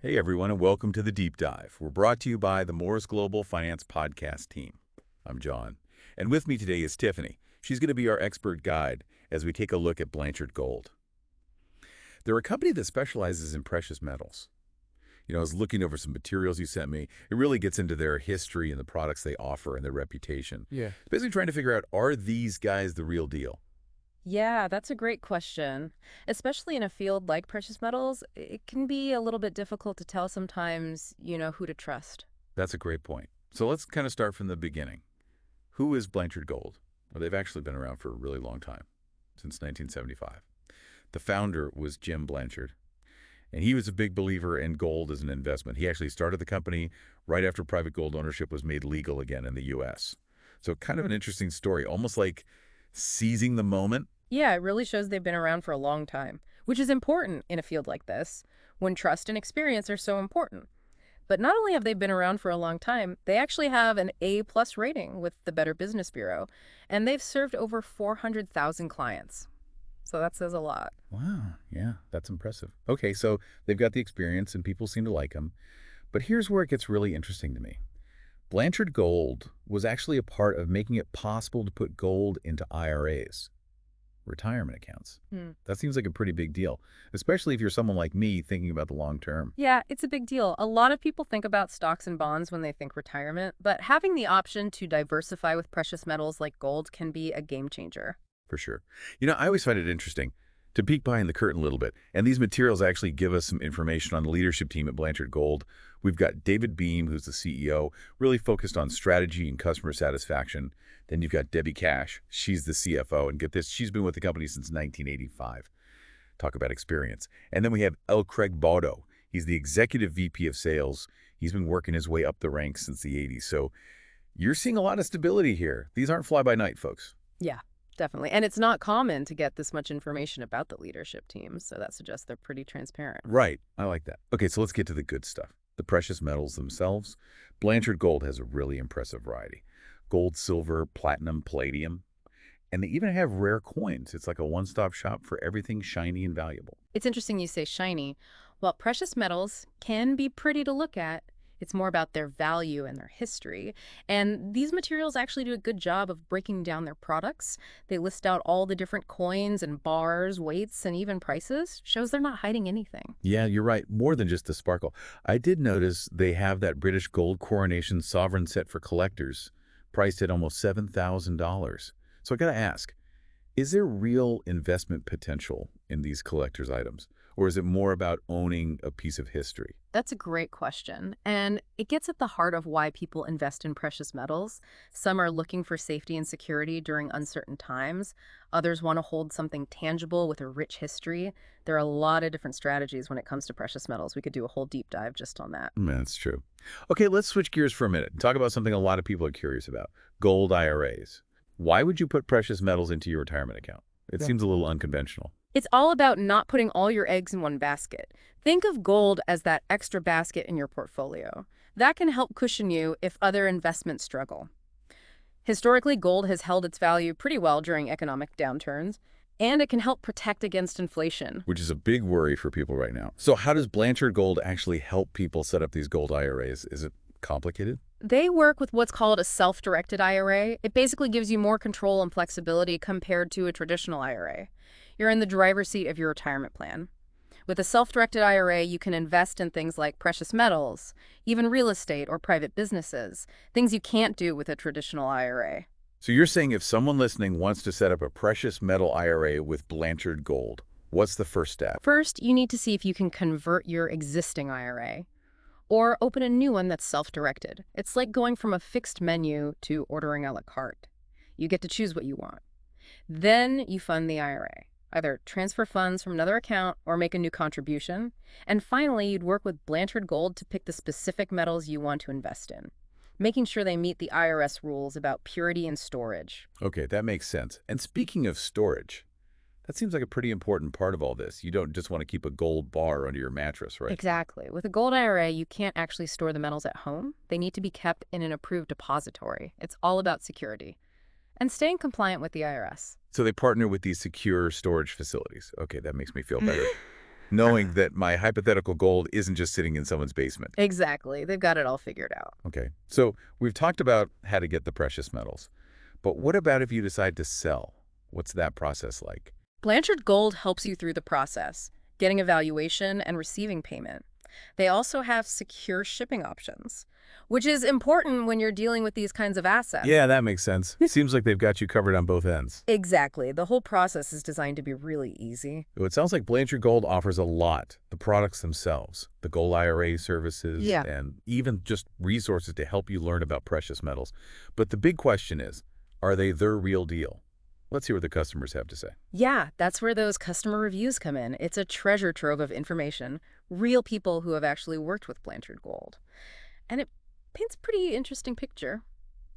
Hey everyone, and welcome to the Deep Dive. We're brought to you by the Morris Global Finance Podcast team. I'm John, and with me today is Tiffany. She's going to be our expert guide as we take a look at Blanchard Gold. They're a company that specializes in precious metals. I was looking over some materials you sent me. It really gets into their history and the products they offer and their reputation. Yeah. It's basically trying to figure out, are these guys the real deal? Yeah, that's a great question. Especially in a field like precious metals, it can be a little bit difficult to tell sometimes, who to trust. That's a great point. So let's kind of start from the beginning. Who is Blanchard Gold? Well, they've actually been around for a really long time, since 1975. The founder was Jim Blanchard, and he was a big believer in gold as an investment. He actually started the company right after private gold ownership was made legal again in the U.S. So kind of an interesting story, almost like seizing the moment. Yeah, it really shows they've been around for a long time, which is important in a field like this, when trust and experience are so important. But not only have they been around for a long time, they actually have an A+ rating with the Better Business Bureau, and they've served over 400,000 clients. So that says a lot. Wow, yeah, that's impressive. Okay, so they've got the experience and people seem to like them. But here's where it gets really interesting to me. Blanchard Gold was actually a part of making it possible to put gold into IRAs, retirement accounts. Hmm. That seems like a pretty big deal, especially if you're someone like me thinking about the long term. Yeah, it's a big deal. A lot of people think about stocks and bonds when they think retirement, but having the option to diversify with precious metals like gold can be a game changer. For sure. I always find it interesting to peek behind the curtain a little bit. And these materials actually give us some information on the leadership team at Blanchard Gold. We've got David Beam, who's the CEO, really focused on strategy and customer satisfaction. Then you've got Debbie Cash. She's the CFO. And get this, she's been with the company since 1985. Talk about experience. And then we have L. Craig Baudo. He's the Executive VP of Sales. He's been working his way up the ranks since the 80s. So you're seeing a lot of stability here. These aren't fly-by-night, folks. Yeah, definitely. And it's not common to get this much information about the leadership team, so that suggests they're pretty transparent. Right. I like that. Okay, so let's get to the good stuff. The precious metals themselves. Blanchard Gold has a really impressive variety. Gold, silver, platinum, palladium. And they even have rare coins. It's like a one-stop shop for everything shiny and valuable. It's interesting you say shiny. While precious metals can be pretty to look at, it's more about their value and their history. And these materials actually do a good job of breaking down their products. They list out all the different coins and bars, weights, and even prices. Shows they're not hiding anything. Yeah, you're right. More than just the sparkle. I did notice they have that British gold coronation sovereign set for collectors, priced at almost $7,000. So I got to ask, is there real investment potential in these collector's items? Or is it more about owning a piece of history? That's a great question, and it gets at the heart of why people invest in precious metals. Some are looking for safety and security during uncertain times. Others want to hold something tangible with a rich history. There are a lot of different strategies when it comes to precious metals. We could do a whole deep dive just on that. That's true. Okay, let's switch gears for a minute and talk about something a lot of people are curious about, gold IRAs. Why would you put precious metals into your retirement account? It seems a little unconventional. It's all about not putting all your eggs in one basket. Think of gold as that extra basket in your portfolio. That can help cushion you if other investments struggle. Historically, gold has held its value pretty well during economic downturns, and it can help protect against inflation. Which is a big worry for people right now. So how does Blanchard Gold actually help people set up these gold IRAs? Is it complicated? They work with what's called a self-directed IRA. It basically gives you more control and flexibility compared to a traditional IRA. You're in the driver's seat of your retirement plan. With a self-directed IRA, you can invest in things like precious metals, even real estate or private businesses, things you can't do with a traditional IRA. So you're saying if someone listening wants to set up a precious metal IRA with Blanchard Gold, what's the first step? First, you need to see if you can convert your existing IRA or open a new one that's self-directed. It's like going from a fixed menu to ordering a la carte. You get to choose what you want. Then you fund the IRA. Either transfer funds from another account or make a new contribution. And finally, you'd work with Blanchard Gold to pick the specific metals you want to invest in, making sure they meet the IRS rules about purity and storage. Okay, that makes sense. And speaking of storage, that seems like a pretty important part of all this. You don't just want to keep a gold bar under your mattress, right? Exactly. With a gold IRA, you can't actually store the metals at home. They need to be kept in an approved depository. It's all about security and staying compliant with the IRS. So they partner with these secure storage facilities. Okay, that makes me feel better. knowing that my hypothetical gold isn't just sitting in someone's basement. Exactly. They've got it all figured out. Okay, so we've talked about how to get the precious metals. But what about if you decide to sell? What's that process like? Blanchard Gold helps you through the process, getting a valuation and receiving payment. They also have secure shipping options, which is important when you're dealing with these kinds of assets. Yeah, that makes sense. Seems like they've got you covered on both ends. Exactly. The whole process is designed to be really easy. So it sounds like Blanchard Gold offers a lot. The products themselves, the Gold IRA services, Yeah. and even just resources to help you learn about precious metals. But the big question is, are they the real deal? Let's hear what the customers have to say. Yeah, that's where those customer reviews come in. It's a treasure trove of information, real people who have actually worked with Blanchard Gold. And it paints a pretty interesting picture.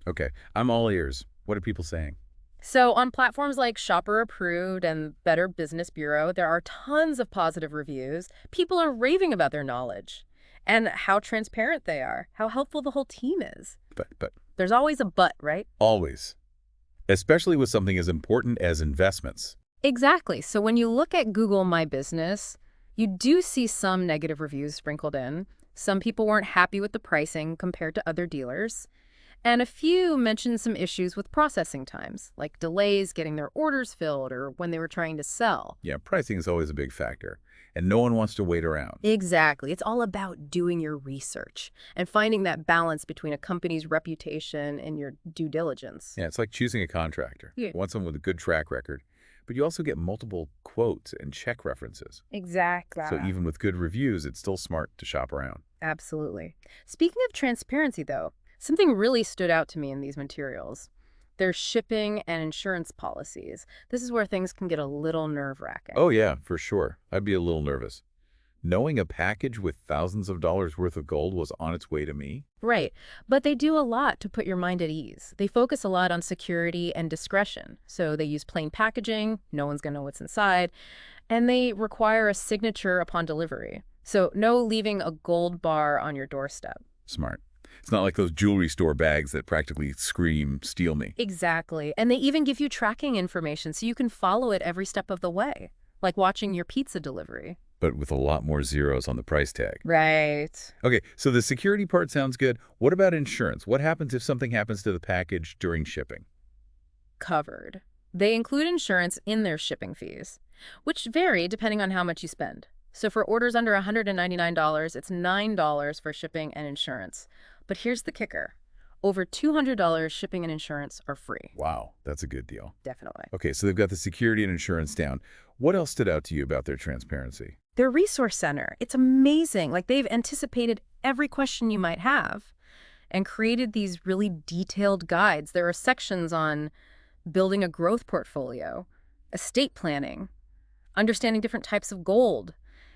Okay, I'm all ears. What are people saying? So on platforms like Shopper Approved and Better Business Bureau, there are tons of positive reviews. People are raving about their knowledge and how transparent they are, how helpful the whole team is. But There's always a but, right? always. Especially with something as important as investments. Exactly. So when you look at Google My Business, you do see some negative reviews sprinkled in. Some people weren't happy with the pricing compared to other dealers. And a few mentioned some issues with processing times, like delays getting their orders filled or when they were trying to sell. Yeah, pricing is always a big factor, and no one wants to wait around. Exactly. It's all about doing your research and finding that balance between a company's reputation and your due diligence. Yeah, it's like choosing a contractor. Yeah. You want someone with a good track record, but you also get multiple quotes and check references. Exactly. So even with good reviews, it's still smart to shop around. Absolutely. Speaking of transparency, though, something really stood out to me in these materials. Their shipping and insurance policies. This is where things can get a little nerve-wracking. Oh yeah, for sure. I'd be a little nervous. Knowing a package with thousands of dollars worth of gold was on its way to me? Right. But they do a lot to put your mind at ease. They focus a lot on security and discretion. So they use plain packaging, no one's going to know what's inside, and they require a signature upon delivery. So no leaving a gold bar on your doorstep. Smart. It's not like those jewelry store bags that practically scream, "Steal me." Exactly. And they even give you tracking information so you can follow it every step of the way, like watching your pizza delivery. But with a lot more zeros on the price tag. Right. Okay, so the security part sounds good. What about insurance? What happens if something happens to the package during shipping? Covered. They include insurance in their shipping fees, which vary depending on how much you spend. So for orders under $199, it's $9 for shipping and insurance. But here's the kicker. Over $200 shipping and insurance are free. Wow, that's a good deal. Definitely. Okay, so they've got the security and insurance down. What else stood out to you about their transparency? Their resource center, it's amazing. Like they've anticipated every question you might have and created these really detailed guides. There are sections on building a growth portfolio, estate planning, understanding different types of gold,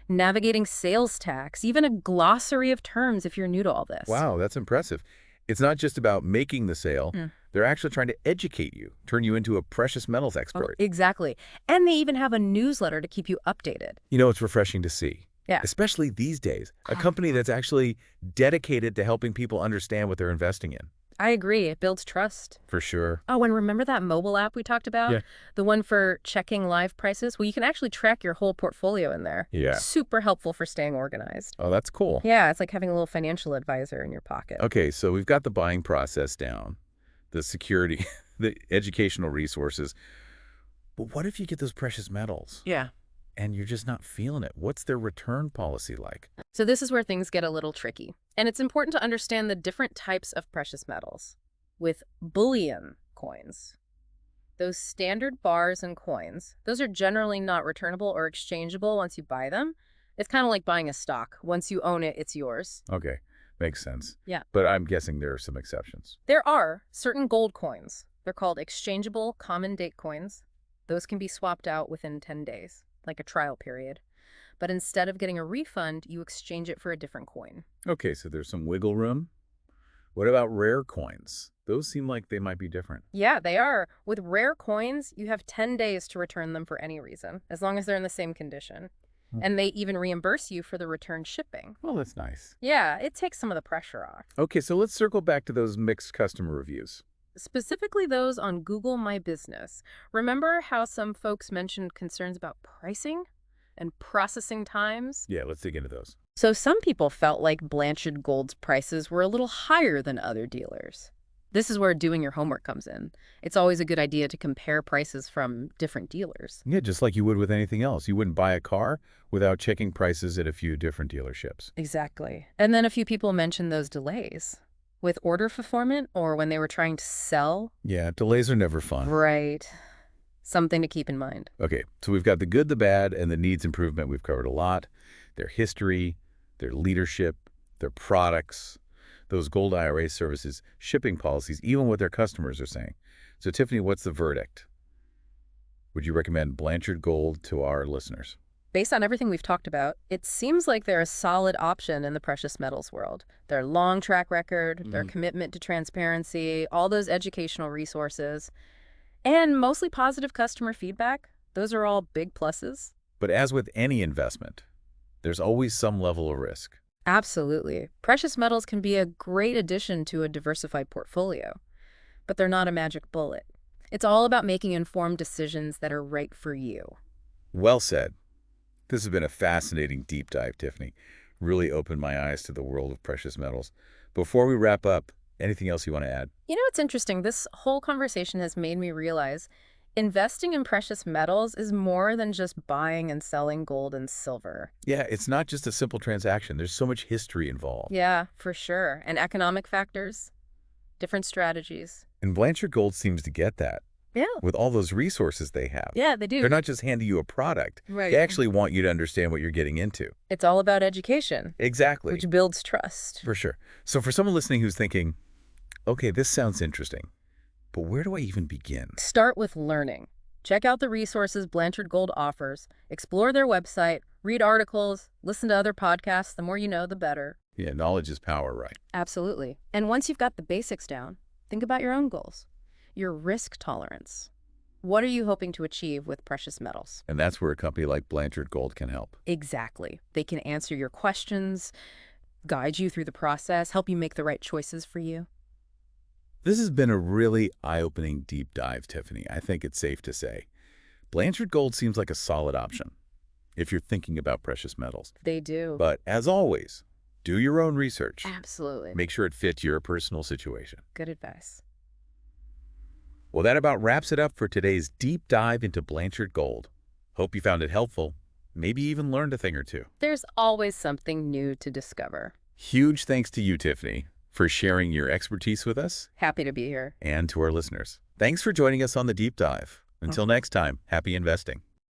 navigating sales tax, even a glossary of terms if you're new to all this. Wow, that's impressive. It's not just about making the sale. They're actually trying to educate you, turn you into a precious metals Oh, expert. exactly. And they even have a newsletter to keep you updated. You know, it's refreshing to see. Yeah. Especially these days. A company that's actually dedicated to helping people understand what they're investing in. I agree. It builds trust. For sure. Oh, and remember that mobile app we talked about? Yeah. The one for checking live prices? Well, you can actually track your whole portfolio in there. Yeah. Super helpful for staying organized. Oh, that's cool. Yeah, it's like having a little financial advisor in your pocket. Okay, so we've got the buying process down, the security, the educational resources. But what if you get those precious metals Yeah. and you're just not feeling it? What's their return policy like? So this is where things get a little tricky. And it's important to understand the different types of precious metals. With bullion coins, those standard bars and coins, those are generally not returnable or exchangeable once you buy them. It's kind of like buying a stock. Once you own it, it's yours. Okay, makes sense. Yeah. But I'm guessing there are some exceptions. There are certain gold coins. They're called exchangeable common date coins. Those can be swapped out within 10 days, like a trial period. But instead of getting a refund, you exchange it for a different coin. Okay, so there's some wiggle room. What about rare coins? Those seem like they might be different. Yeah, they are. With rare coins, you have 10 days to return them for any reason, as long as they're in the same condition. And they even reimburse you for the return shipping. Well, that's nice. Yeah, it takes some of the pressure off. Okay, so let's circle back to those mixed customer reviews. Specifically those on Google My Business. Remember how some folks mentioned concerns about pricing? and processing times. Yeah, let's dig into those. So some people felt like Blanchard Gold's prices were a little higher than other dealers. This is where doing your homework comes in. It's always a good idea to compare prices from different dealers. Yeah, just like you would with anything else. You wouldn't buy a car without checking prices at a few different dealerships. Exactly. And then a few people mentioned those delays with order fulfillment or when they were trying to sell. Yeah, delays are never fun. Right. Something to keep in mind. Okay, so we've got the good, the bad, and the needs improvement. We've covered a lot. Their history, their leadership, their products, those Gold IRA services, shipping policies, even what their customers are saying. So, Tiffany, what's the verdict? Would you recommend Blanchard Gold to our listeners? Based on everything we've talked about, it seems like they're a solid option in the precious metals world. Their long track record, their commitment to transparency, all those educational resources, and mostly positive customer feedback. Those are all big pluses. But as with any investment, there's always some level of risk. Absolutely. Precious metals can be a great addition to a diversified portfolio, but they're not a magic bullet. It's all about making informed decisions that are right for you. Well said. This has been a fascinating deep dive, Tiffany. Really opened my eyes to the world of precious metals. Before we wrap up, anything else you want to add? You know, it's interesting. This whole conversation has made me realize investing in precious metals is more than just buying and selling gold and silver. Yeah, it's not just a simple transaction. There's so much history involved. Yeah, for sure. And economic factors, different strategies. And Blanchard Gold seems to get that. Yeah. With all those resources they have. Yeah, they do. They're not just handing you a product. Right. They actually want you to understand what you're getting into. It's all about education, Exactly. which builds trust. For sure. So for someone listening who's thinking, okay, this sounds interesting, but where do I even begin? Start with learning. Check out the resources Blanchard Gold offers. Explore their website, read articles, listen to other podcasts. The more you know, the better. Yeah, knowledge is power, right? Absolutely. And once you've got the basics down, think about your own goals, your risk tolerance. What are you hoping to achieve with precious metals? And that's where a company like Blanchard Gold can help. Exactly. They can answer your questions, guide you through the process, help you make the right choices for you. This has been a really eye-opening deep dive, Tiffany. I think it's safe to say. Blanchard Gold seems like a solid option if you're thinking about precious metals. They do. But as always, do your own research. Absolutely. Make sure it fits your personal situation. Good advice. Well, that about wraps it up for today's deep dive into Blanchard Gold. Hope you found it helpful, maybe even learned a thing or two. There's always something new to discover. Huge thanks to you, Tiffany, for sharing your expertise with us. Happy to be here. And to our listeners. Thanks for joining us on the deep dive. Until next time, happy investing.